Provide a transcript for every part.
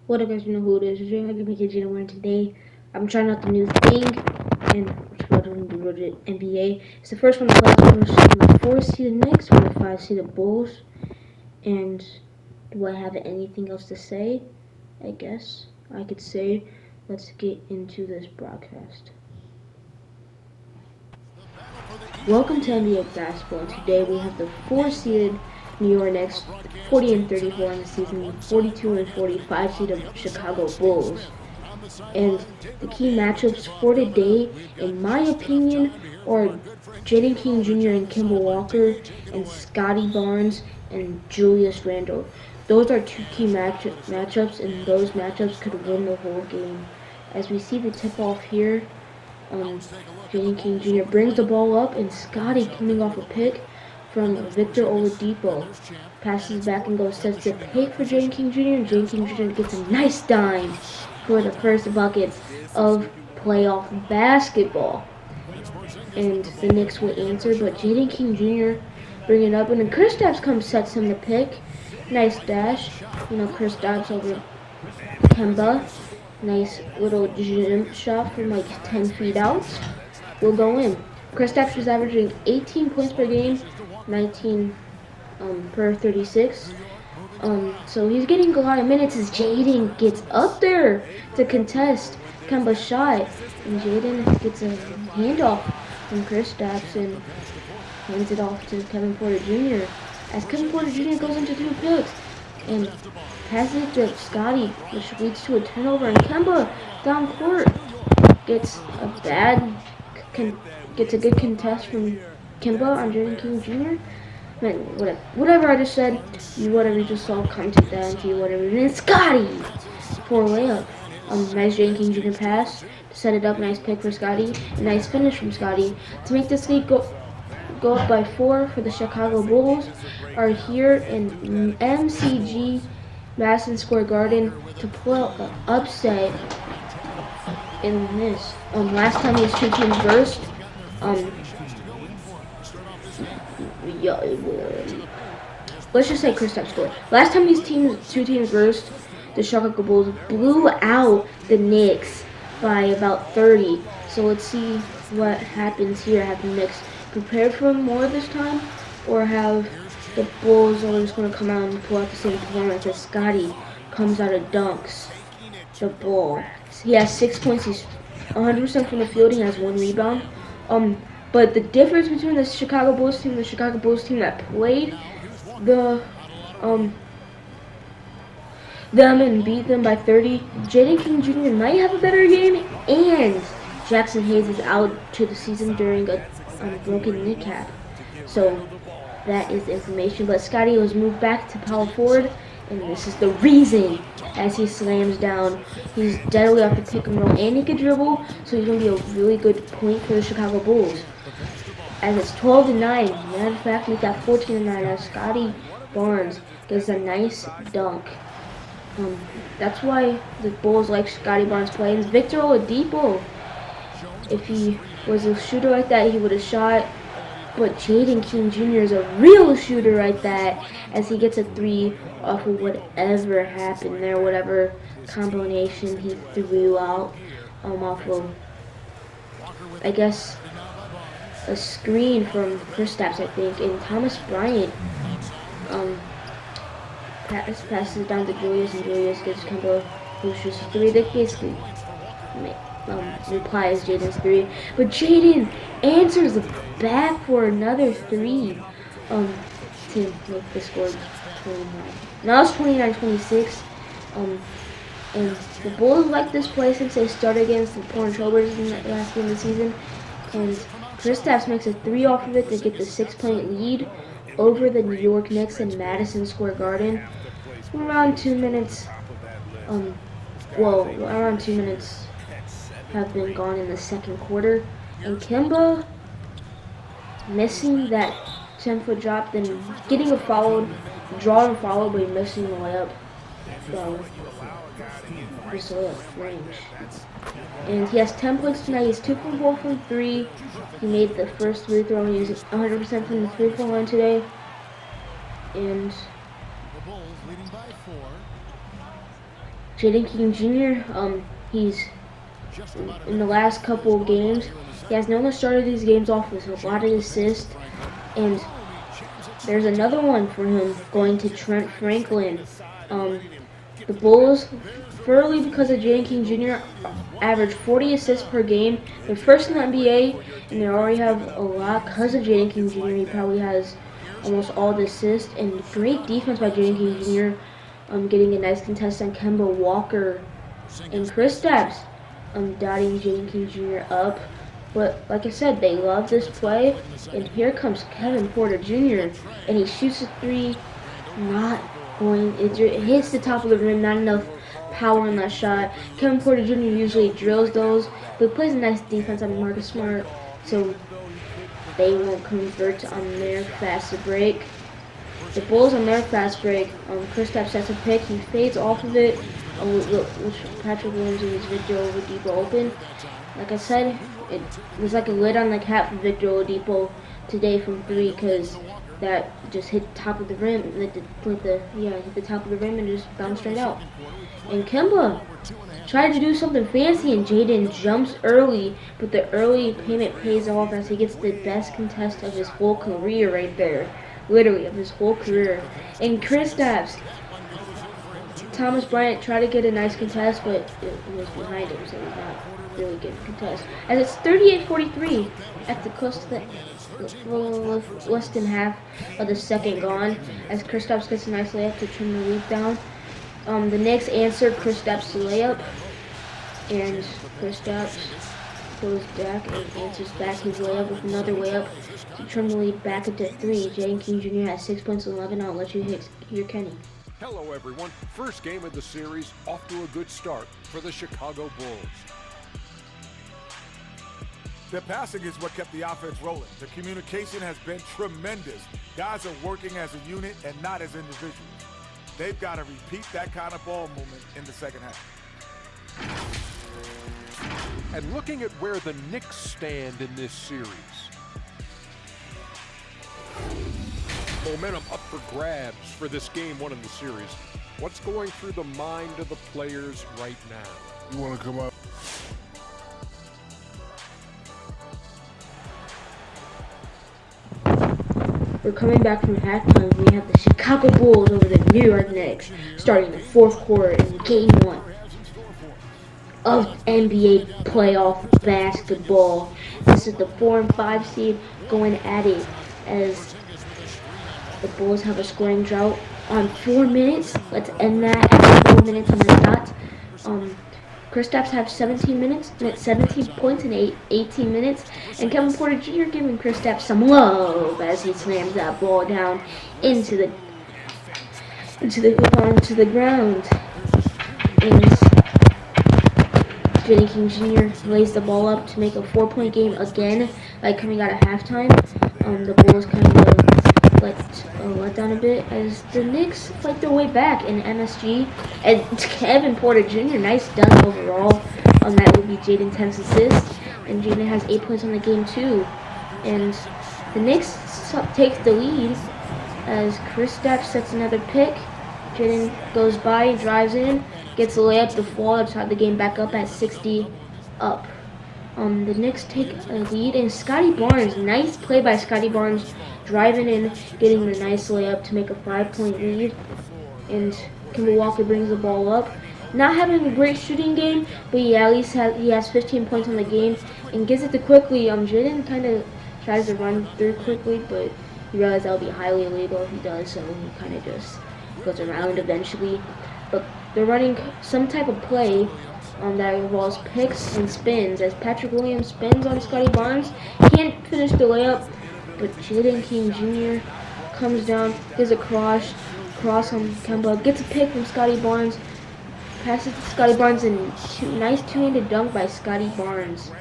What up guys, you know who it is. It's Jay Making Gina today. I'm trying out the new thing and we're doing the road to NBA. It's the first one to play the 4 seeded Knicks with the 5 seeded Bulls. And do I have anything else to say? I guess I could say let's get into this broadcast. Welcome to NBA basketball. Today we have the 4 seeded New York Knicks, 40 and 34 in the season, 42 and 45 seed of Chicago Bulls. And the key matchups for today, in my opinion, are Jaden King Jr. and Kimball Walker, and Scotty Barnes and Julius Randle. Those are two key matchups, and those matchups could win the whole game. As we see the tip-off here, Jaden King Jr. brings the ball up, and Scotty coming off a pick from Victor Oladipo. Passes back and goes, sets the pick for Jaden King Jr. and Jaden King Jr. gets a nice dime for the first buckets of playoff basketball. And the Knicks will answer, but Jaden King Jr. bring it up, and then Kristaps comes, sets him the pick. Nice dash. Kristaps over Kemba. Nice little jump shot from like 10 feet out. Will go in. Kristaps was averaging 18 points per game, 19 per 36. So he's getting a lot of minutes as Jaden gets up there to contest Kemba's shot. And Jaden gets a handoff from Kristaps and hands it off to Kevin Porter Jr. As Kevin Porter Jr. goes into 2 picks and passes it to Scotty, which leads to a turnover. And Kemba down court gets a good contest from Kemba on Jaden King Jr. Man, whatever I just said, whatever you just saw, comment that into whatever. And then Scotty for a layup. Nice Jaden King Jr. pass to set it up. Nice pick for Scotty. A nice finish from Scotty to make this lead go up by 4 for the Chicago Bulls. Are here in MSG, Madison Square Garden, to pull out the upset in this. Last time these two teams versed, let's just say Kristaps scored. Last time these two teams versed, the Chicago Bulls blew out the Knicks by about 30. So let's see what happens here. Have the Knicks prepared for more this time, or have the Bulls are just going to come out and pull out the same performance as Scotty comes out of dunks the ball? He has 6 points. He's 100% from the field. He has 1 rebound. But the difference between the Chicago Bulls team and the Chicago Bulls team that played them and beat them by 30, Jaden King Jr. might have a better game, and Jackson Hayes is out to the season during a broken kneecap. So that is information. But Scotty was moved back to power forward, and this is the reason. As he slams down, he's deadly off the pick and roll, and he can dribble, so he's going to be a really good point for the Chicago Bulls. As it's 12-9, matter of fact, we got 14-9 as Scotty Barnes gets a nice dunk. That's why the Bulls like Scotty Barnes playing. Victor Oladipo, if he was a shooter like that, he would have shot. But Jaden King Jr. is a real shooter like that, as he gets a 3 off of whatever happened there, whatever combination he threw out off of, I guess, a screen from Kristaps, I think, and Thomas Bryant passes down to Julius, and Julius gets Kemba, who shoots 3. They basically replies Jaden's 3, but Jaden answers back for another 3 to make the score 29. Now it's 29-26. And the Bulls like this play since they started against the Portland Trailblazers in the last game of the season. And Kristaps makes a 3 off of it to get the 6-point lead over the New York Knicks in Madison Square Garden. Around 2 minutes. Around 2 minutes have been gone in the second quarter, and Kemba missing that 10-foot drop, then getting a foul, draw and follow, but missing the layup from just layup range. And he has 10 points tonight. He's 2 from 4 from 3. He made the first free throw, and he's 100% from the 3-point line today. And Jaden King Jr. He's in the last couple of games. He has no one started these games off with a lot of assists, and there's another one for him going to Trent Franklin. The Bulls, fairly because of Jaden King Jr., average 40 assists per game. They're first in the NBA, and they already have a lot because of Jaden King Jr. He probably has almost all the assists, and great defense by Jaden King Jr. Getting a nice contest on Kemba Walker and Kristaps, dotting Jaden King Jr. up. But like I said, they love this play, and here comes Kevin Porter Jr. and he shoots a three, not going. It hits the top of the rim, not enough power on that shot. Kevin Porter Jr. usually drills those, but plays a nice defense on Marcus Smart, so they won't convert on their fast break. The Bulls on their fast break, Kristaps sets a pick, he fades off of it, which Patrick Williams and his Victor Oladipo open. Like I said, it was like a lid on the cap for Victor Oladipo today from three, because that just hit the top of the rim, hit the top of the rim and just bounced straight out. And Kemba tried to do something fancy, and Jaden jumps early, but the early payment pays off as he gets the best contest of his whole career right there. Literally, of his whole career. And Kristaps, Thomas Bryant tried to get a nice contest, but it was behind him, so he's not really getting a contest. As it's 38-43 at the close to the less than half of the second gone, as Kristaps gets a nice layup to trim the lead down. The Knicks answered Kristaps' layup, and Kristaps goes back and answers back his layup with another layup to trim the lead back into three. Jaden King Jr. has 6 points, 11. I'll let you hear Kenny. Hello, everyone. First game of the series, off to a good start for the Chicago Bulls. The passing is what kept the offense rolling. The communication has been tremendous. Guys are working as a unit and not as individuals. They've got to repeat that kind of ball movement in the second half. And looking at where the Knicks stand in this series. Momentum up for grabs for this game one in the series. What's going through the mind of the players right now? You want to come up? We're coming back from halftime. We have the Chicago Bulls over the New York Knicks starting the fourth quarter in Game 1 of NBA playoff basketball. This is the 4 and 5 seed going at it as the Bulls have a scoring drought on 4 minutes. Let's end that at 4 minutes on the dot. Kristaps have 17 minutes, 17 points in 18 minutes, and Kevin Porter Jr. giving Kristaps some love as he slams that ball down into the ground. And Jaden King Jr. lays the ball up to make a 4-point game again, like coming out of halftime. The Bulls kind of let down a bit as the Knicks fight their way back in MSG. And Kevin Porter Jr., nice dunk overall. That would be Jaden's 10th assist. And Jaden has 8 points on the game too. And the Knicks take the lead as Kristaps sets another pick. Jaden goes by, drives in, gets a layup to fall outside the game back up at 60 up. The Knicks take a lead, and Scotty Barnes, nice play by Scotty Barnes, driving in, getting a nice layup to make a 5-point lead. And Kemba Walker brings the ball up. Not having a great shooting game, but he has 15 points on the game and gives it to Quickly. Jaden kind of tries to run through Quickly, but he realized that would be highly illegal if he does, so he kind of just goes around eventually. But they're running some type of play that involves picks and spins, as Patrick Williams spins on Scotty Barnes. Can't finish the layup, but Jaden King Jr. comes down, gives a cross on Kemba, gets a pick from Scotty Barnes, passes to Scotty Barnes, and nice two-handed dunk by Scotty Barnes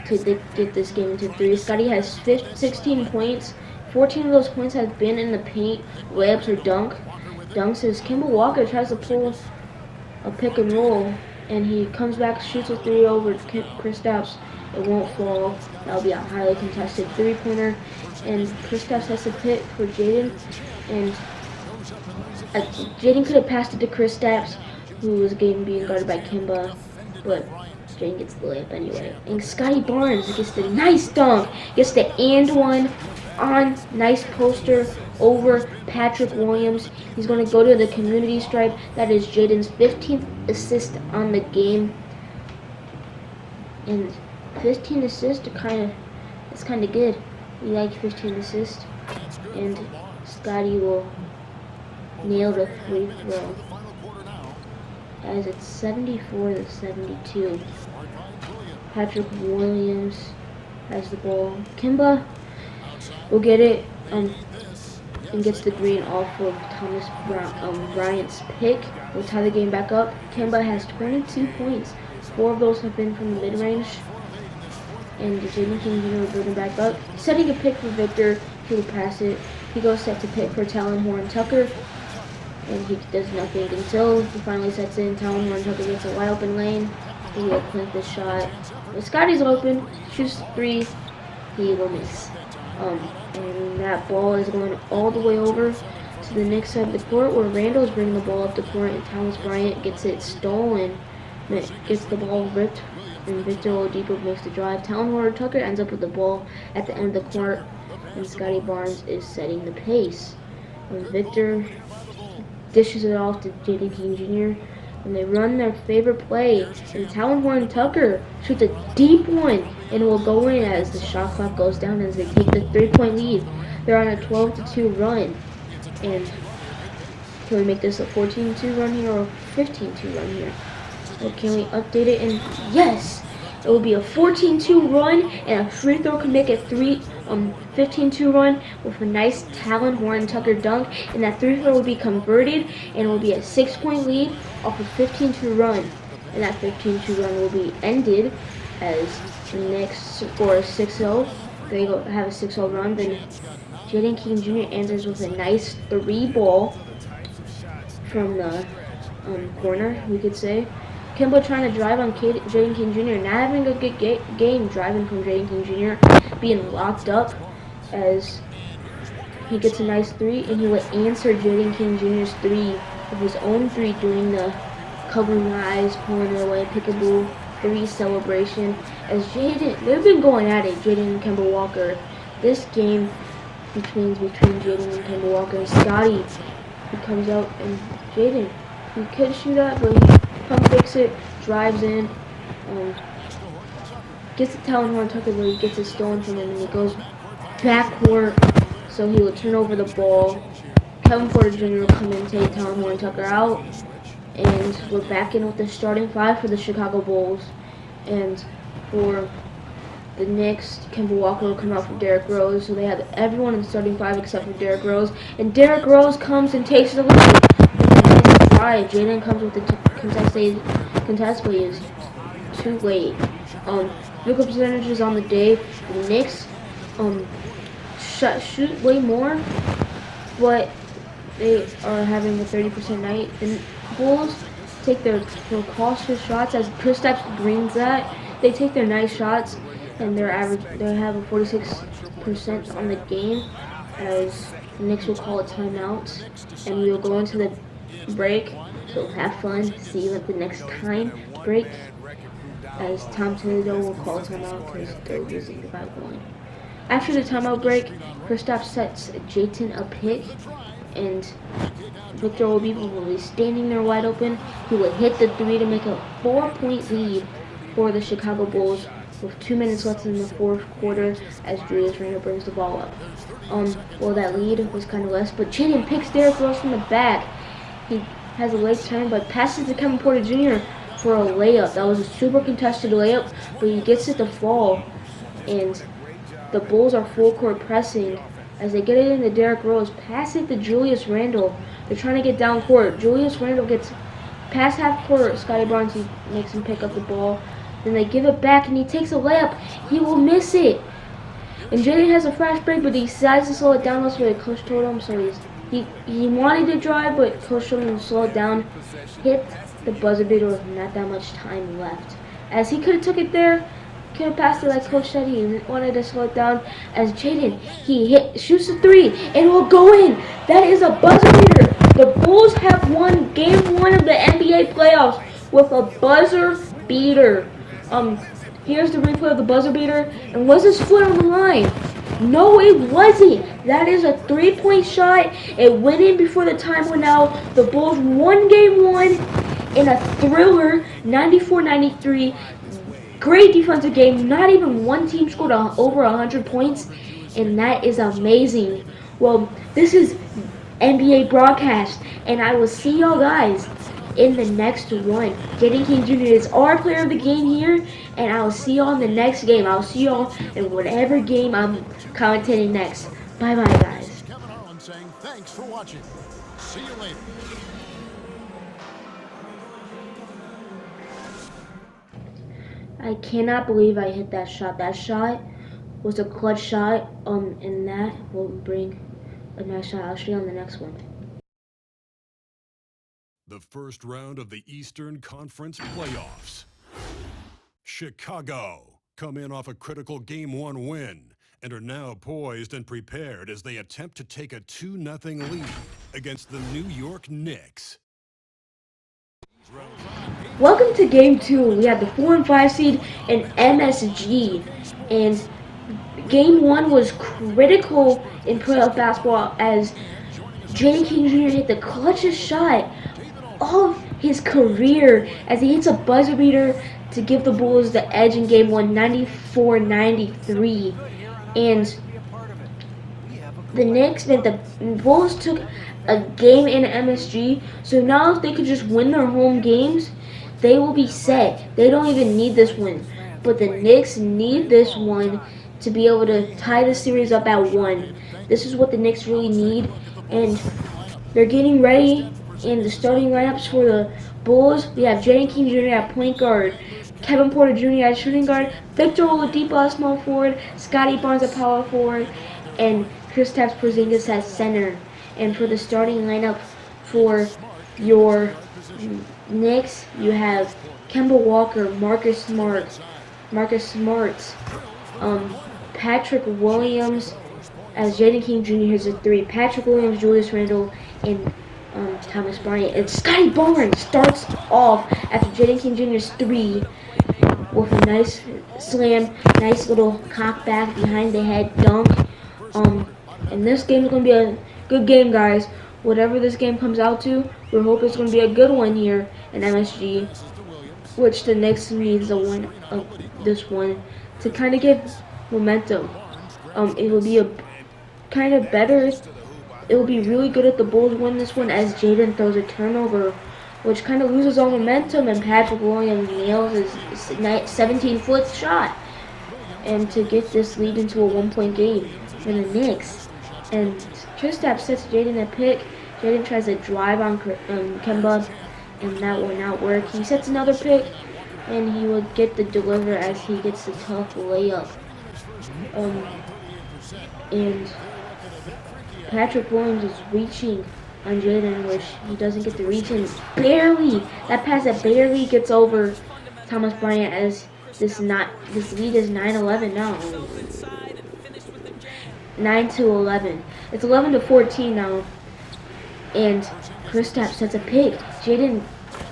to get this game into three. Scotty has 16 points. 14 of those points have been in the paint, layups or dunks, as Kemba Walker tries to pull a pick and roll, and he comes back, shoots a three over Kristaps. It won't fall. That'll be a highly contested three-pointer, and Kristaps has to pick for Jaden. And Jaden could have passed it to Kristaps, who was being guarded by Kimba, but Jaden gets the layup anyway. And Scotty Barnes gets the nice dunk, gets the and one on nice poster over Patrick Williams. He's going to go to the community stripe. That is Jaden's 15th assist on the game. And 15 assists it's kind of good. We like 15 assists. And Scotty will nail the free throw as it's 74-72. Patrick Williams has the ball. Kimba will get it and gets the green off of Bryant's pick. We'll tie the game back up. Kimba has 22 points. 4 of those have been from the mid-range. And Jaden King Jr. will build him back up. Setting a pick for Victor. He will pass it. He goes set to pick for Talon Horn Tucker. And he does nothing until he finally sets in. Talon Horn Tucker gets a wide open lane. He will clink the shot. If Scotty's open, shoots 3, he will miss. And that ball is going all the way over to the next side of the court where Randall's bringing the ball up the court and Thomas Bryant gets it stolen. Gets the ball ripped and Victor Oladipo makes the drive. Talon Horn Tucker ends up with the ball at the end of the court and Scotty Barnes is setting the pace. And Victor dishes it off to Jaden King Jr. and they run their favorite play. And Talon Horn Tucker shoots a deep one and will go in as the shot clock goes down as they take the 3-point lead. They're on a 12-2 run. And can we make this a 14-2 run here or a 15-2 run here? Or can we update it? And yes! It will be a 14-2 run, and a free throw can make it 15-2 run with a nice Talon Horn Tucker dunk, and that free throw will be converted, and it will be a 6-point lead off a 15-2 run. And that 15-2 run will be ended as the Knicks score 6-0. They have a 6-0 run. Then Jaden King Jr. answers with a nice 3-ball from the corner, we could say. Kimba trying to drive on Jaden King Jr. Not having a good game driving from Jaden King Jr. Being locked up as he gets a nice 3 and he will answer Jaden King Jr.'s 3 with his own 3 doing the covering eyes, pulling it away, pickable 3 celebration. As they've been going at it, Jaden and Kemba Walker. This game between Jaden and Kemba Walker and Scotty, he comes out and Jaden, he could shoot that, but he pump fakes it, drives in, gets the Talon Horn Tucker where he gets it stolen from him and he goes backward, so he will turn over the ball. Kevin Porter Jr. will come in and take Talon Horn Tucker out, and we're back in with the starting 5 for the Chicago Bulls. And for the Knicks, Kemba Walker will come out for Derrick Rose, so they have everyone in the starting 5 except for Derrick Rose, and Derrick Rose comes and takes the lead. Drive. Jaden comes with the contest, but he is too late. Field goal percentages on the day. The Knicks shoot way more, but they are having a 30% night. The Bulls take their cautious shots as Kristaps brings that. They take their nice shots and they have a 46% on the game as the Knicks will call a timeout and we will go into the break. So have fun. See you at the next time break. As Tom Thibodeau will call timeout because they're losing 5-1. After the timeout break, Kristaps sets Jayton a pick, and Victor Oladipo will be standing there wide open. He will hit the 3 to make a 4-point lead for the Chicago Bulls with 2 minutes left in the fourth quarter as Julius Randle brings the ball up. Well, that lead was kind of less, but Jaden picks Derrick Rose from the back. He has a late turn, but passes to Kevin Porter Jr. for a layup. That was a super contested layup, but he gets it to fall. And the Bulls are full court pressing as they get it into Derrick Rose. Pass it to Julius Randle. They're trying to get down court. Julius Randle gets past half court. Scotty Barnes, he makes him pick up the ball. Then they give it back, and he takes a layup. He will miss it. And Jaden has a fast break, but he decides to slow it down. That's what the coach told him. So he wanted to drive, but coach told him to slow it down. Hit the buzzer beater with not that much time left. As he could have took it there, could have passed it like coach said. He wanted to slow it down. As Jaden, shoots a 3, and it will go in. That is a buzzer beater. The Bulls have won Game 1 of the NBA playoffs with a buzzer beater. Here's the replay of the buzzer beater. And was his foot on the line? No, it wasn't. That is a three-point shot. It went in before the time went out. The Bulls won Game 1 in a thriller, 94-93. Great defensive game. Not even one team scored over 100 points, and that is amazing. Well, this is NBA broadcast, and I will see y'all guys in the next one. Jaden King Jr. is our player of the game here, and I will see y'all in the next game. I'll see y'all in whatever game I'm commentating next. Bye bye, guys. Kevin Harlan saying thanks for watching. See you later. I cannot believe I hit that shot. That shot was a clutch shot, and that will bring a nice shot. I'll show you on the next one. The first round of the Eastern Conference playoffs. Chicago come in off a critical Game 1 win and are now poised and prepared as they attempt to take a 2-0 lead against the New York Knicks. Welcome to Game 2. We have the 4 and 5 seed and MSG, and Game 1 was critical in playoff basketball as Jaden King Jr. hit the clutchest shot of his career as he hits a buzzer beater to give the Bulls the edge in Game 1, 94-93. And the Bulls took a game in MSG, so now if they could just win their home games, they will be set. They don't even need this win. But the Knicks need this one to be able to tie the series up at 1. This is what the Knicks really need, and they're getting ready. In the starting lineups for the Bulls, we have Jaden King Jr. at point guard, Kevin Porter Jr. at shooting guard, Victor Oladipo at small forward, Scotty Barnes at power forward, and Kristaps Porzingis at center. And for the starting lineup for your Knicks, you have Kemba Walker, Marcus Smart, Patrick Williams as Jaden King Jr. hits a 3, Patrick Williams, Julius Randle, and Thomas Bryant. And Scotty Barnes starts off after Jaden King Jr.'s 3 with a nice slam, nice little cock back behind the head dunk. And this game is going to be a good game, guys. Whatever this game comes out to, we hope it's going to be a good one here in MSG, which the Knicks needs a win of this one to kind of give momentum. It will be a kind of better. It will be really good if the Bulls win this one as Jaden throws a turnover, which kind of loses all momentum, and Patrick Williams nails his 17-foot shot, and to get this lead into a 1-point game for the Knicks. And Kristaps sets Jaden a pick. Jaden tries to drive on Kemba, and that will not work. He sets another pick, and he will get the deliver as he gets the tough layup. And Patrick Williams is reaching on Jaden, which he doesn't get the reach in. Barely! That pass that barely gets over Thomas Bryant as this lead is 9-11 now. 9-11. It's 11-14 now. And Kristaps sets a pick. Jaden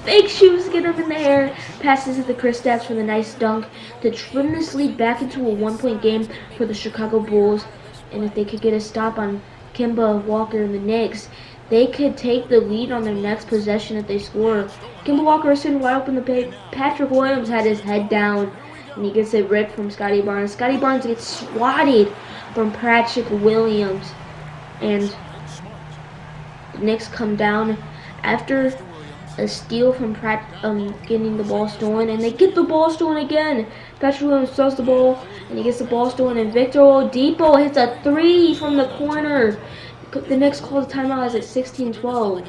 fake shoes, get him in the air. Passes it to Kristaps for the nice dunk to trim this lead back into a 1-point game for the Chicago Bulls. And if they could get a stop on Kemba Walker and the Knicks, they could take the lead on their next possession if they score. Kemba Walker is sitting wide open in the paint. Patrick Williams had his head down, and he gets it ripped from Scotty Barnes. Scotty Barnes gets swatted from Patrick Williams, and the Knicks come down after a steal from getting the ball stolen, and they get the ball stolen again. Patrick Williams throws the ball, and he gets the ball stolen, and Victor Oladipo hits a 3 from the corner. The Knicks call the timeout as it's 16-12.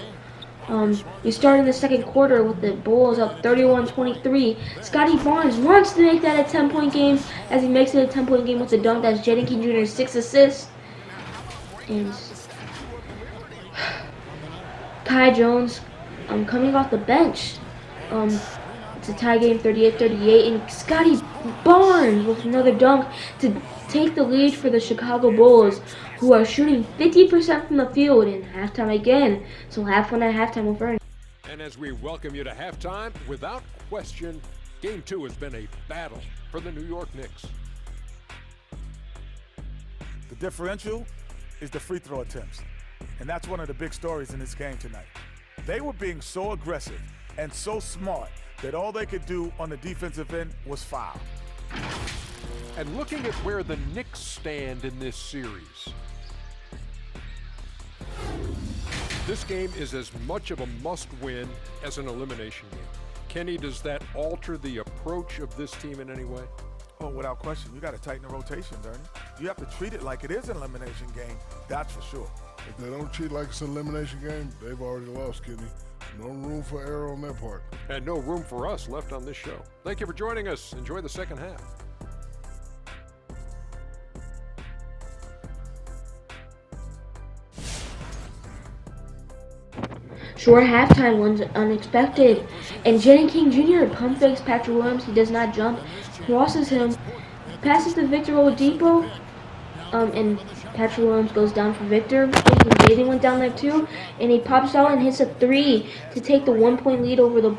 We start in the second quarter with the Bulls up 31-23. Scotty Barnes wants to make that a 10-point game as he makes it a 10-point game with the dunk. That's Jaden King Jr.'s 6 assists. And Kai Jones coming off the bench It's a tie game, 38-38, and Scotty Barnes with another dunk to take the lead for the Chicago Bulls, who are shooting 50% from the field in halftime again. So have fun at halftime with Ernie. And as we welcome you to halftime, without question, Game 2 has been a battle for the New York Knicks. The differential is the free throw attempts, and that's one of the big stories in this game tonight. They were being so aggressive and so smart that all they could do on the defensive end was foul. And looking at where the Knicks stand in this series, this game is as much of a must-win as an elimination game. Kenny, does that alter the approach of this team in any way? Oh, without question. You got to tighten the rotations, Ernie. You have to treat it like it is an elimination game, that's for sure. If they don't treat it like it's an elimination game, they've already lost, Kenny. No room for error on that part. And no room for us left on this show. Thank you for joining us. Enjoy the second half. Short halftime one's unexpected, and Jalen King Jr. pump fakes Patrick Williams. He does not jump, crosses him, passes to Victor Oladipo, and Patrick Williams goes down for Victor. Jaden went down there too, and he pops out and hits a three to take the 1-point lead over the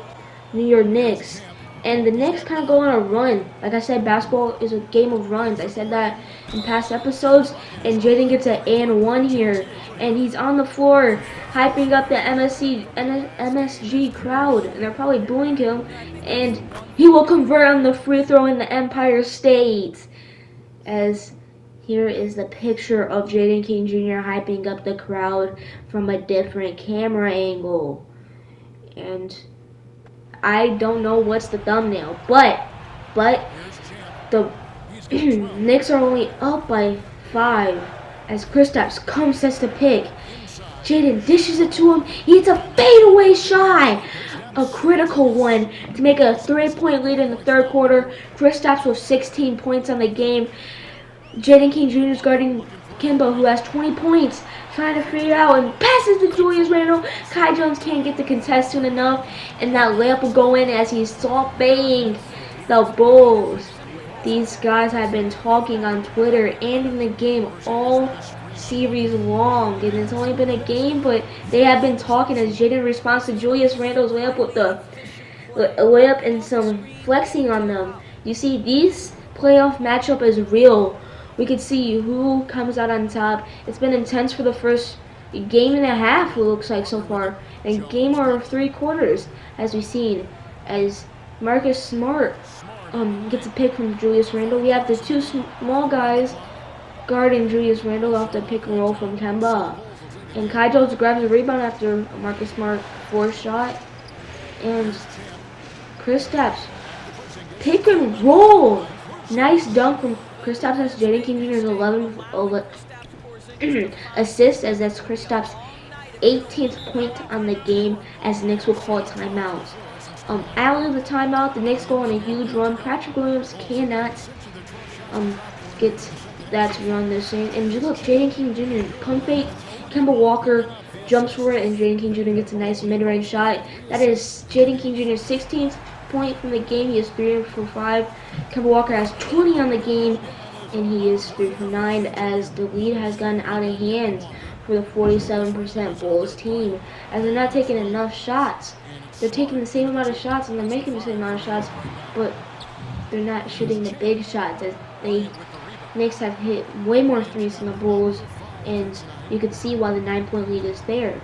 New York Knicks. And the Knicks kind of go on a run. Like I said, basketball is a game of runs. I said that in past episodes. And Jaden gets an and one here. And he's on the floor hyping up the MSG crowd. And they're probably booing him. And he will convert on the free throw in the Empire State. As here is the picture of Jaden King Jr. hyping up the crowd from a different camera angle. And I don't know what's the thumbnail, but the Knicks are only up by 5 as Kristaps comes, sets the pick. Jaden dishes it to him. He hits a fadeaway shot, a critical one to make a 3-point lead in the third quarter. Kristaps with 16 points on the game. Jaden King Jr. is guarding Kimba, who has 20 points, trying to figure it out, and passes to Julius Randle. Kai Jones can't get the contest soon enough, and that layup will go in as he's soft-banging the Bulls. These guys have been talking on Twitter and in the game all series long, and it's only been a game, but they have been talking as Jaden responds to Julius Randle's layup with the layup and some flexing on them. You see, this playoff matchup is real. We could see who comes out on top. It's been intense for the first game and a half, it looks like so far. And game or 3 quarters, as we've seen, as Marcus Smart gets a pick from Julius Randle. We have the 2 small guys guarding Julius Randle off the pick and roll from Kemba. And Kai Jones grabs a rebound after Marcus Smart forced shot. And Kristaps pick and roll. Nice dunk from Kristaps. Has Jaden King Jr.'s 11 assists, as that's Kristaps' 18th point on the game, as the Knicks will call a timeout. Out of the timeout, the Knicks go on a huge run. Patrick Williams cannot get that run this game. And look, Jaden King Jr. pump fake, Kemba Walker jumps for it, and Jaden King Jr. gets a nice mid-range shot. That is Jaden King Jr.'s 16th point from the game. He is 3 for 5. Kemba Walker has 20 on the game, and he is 3 for 9, as the lead has gotten out of hand for the 47% Bulls team, as they're not taking enough shots. They're taking the same amount of shots and they're making the same amount of shots, but they're not shooting the big shots, as the Knicks have hit way more threes than the Bulls, and you could see why the 9-point lead is there.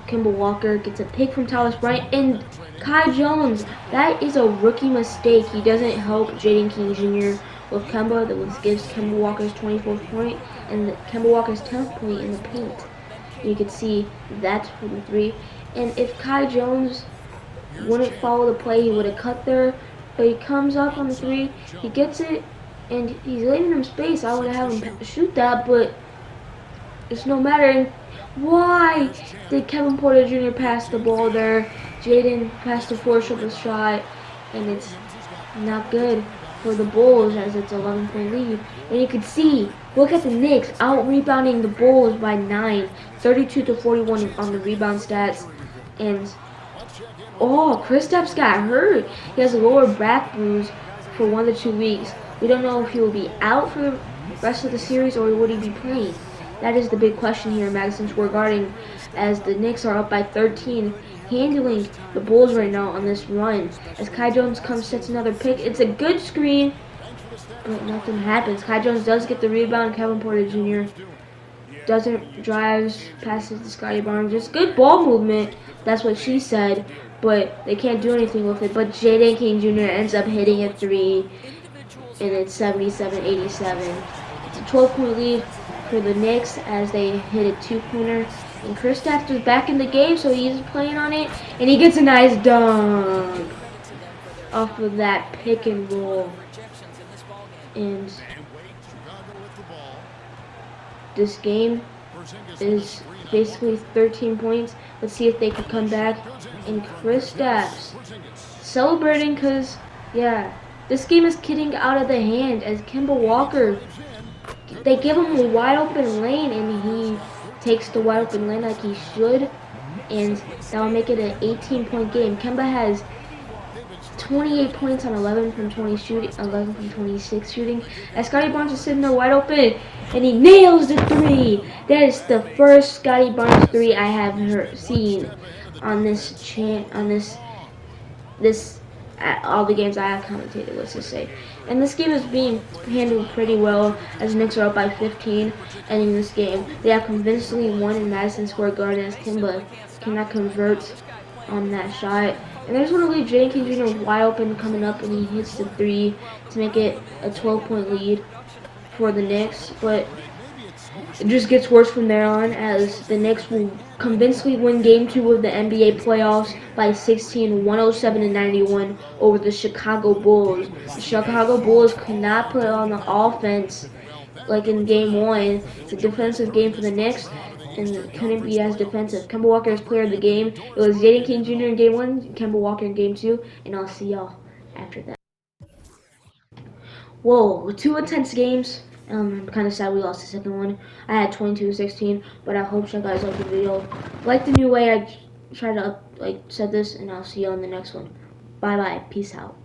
Kemba Walker gets a pick from Thomas Bryant, and Kai Jones, that is a rookie mistake. He doesn't help Jaden King Jr. with Kemba. That gives Kemba Walker's 24th point and Kemba Walker's 10th point in the paint. You could see that from the 3. And if Kai Jones wouldn't follow the play, he would have cut there. But he comes up on the 3, he gets it, and he's leaving him space. I would have him shoot that, but it's no matter. And why did Kevin Porter Jr. pass the ball there? Jaden passed the 4-triple shot, and it's not good for the Bulls, as it's 11-point lead. And you can see, look at the Knicks out-rebounding the Bulls by 9, 32-41 on the rebound stats. And Oh, Kristaps got hurt. He has a lower back bruise for 1 to 2 weeks. We don't know if he will be out for the rest of the series or would he be playing. That is the big question here in Madison Square Garden, as the Knicks are up by 13, handling the Bulls right now on this run. As Kai Jones comes, sets another pick. It's a good screen, but nothing happens. Kai Jones does get the rebound. Kevin Porter Jr. doesn't drives, passes to Scotty Barnes. Just good ball movement. That's what she said, but they can't do anything with it. But Jaden King Jr. ends up hitting a 3, and it's 77-87. It's a 12-point lead for the Knicks as they hit a 2-pointer. And Kristaps is back in the game, so he's playing on it, and he gets a nice dunk off of that pick and roll. And this game is basically 13 points. Let's see if they can come back. And Kristaps celebrating because, yeah, this game is getting out of the hand as Kemba Walker, they give him a wide open lane and he takes the wide open lane like he should, and that will make it an 18-point game. Kemba has 28 points on 11 from 26 shooting. As Scotty Barnes is sitting there wide open, and he nails the 3. That is the first Scotty Barnes 3 I have seen on this all the games I have commentated, let's just say. And this game is being handled pretty well as the Knicks are up by 15. And in this game, they have convincingly won in Madison Square Garden as Kemba cannot convert on that shot. And they just want to leave Jaden King Jr. wide open coming up, and he hits the 3 to make it a 12-point lead for the Knicks. But it just gets worse from there on as the Knicks will convincingly win Game 2 of the NBA playoffs by 16, 107-91 over the Chicago Bulls. The Chicago Bulls could not put on the offense like in Game 1. It's a defensive game for the Knicks, and it couldn't be as defensive. Kemba Walker is player of the game. It was Jaden King Jr. in Game 1, Kemba Walker in Game 2, and I'll see y'all after that. Whoa, 2 intense games. I'm kind of sad we lost the second one. I had 22-16, but I hope you guys liked the video. Like the new way I tried to said this, and I'll see you on the next one. Bye bye. Peace out.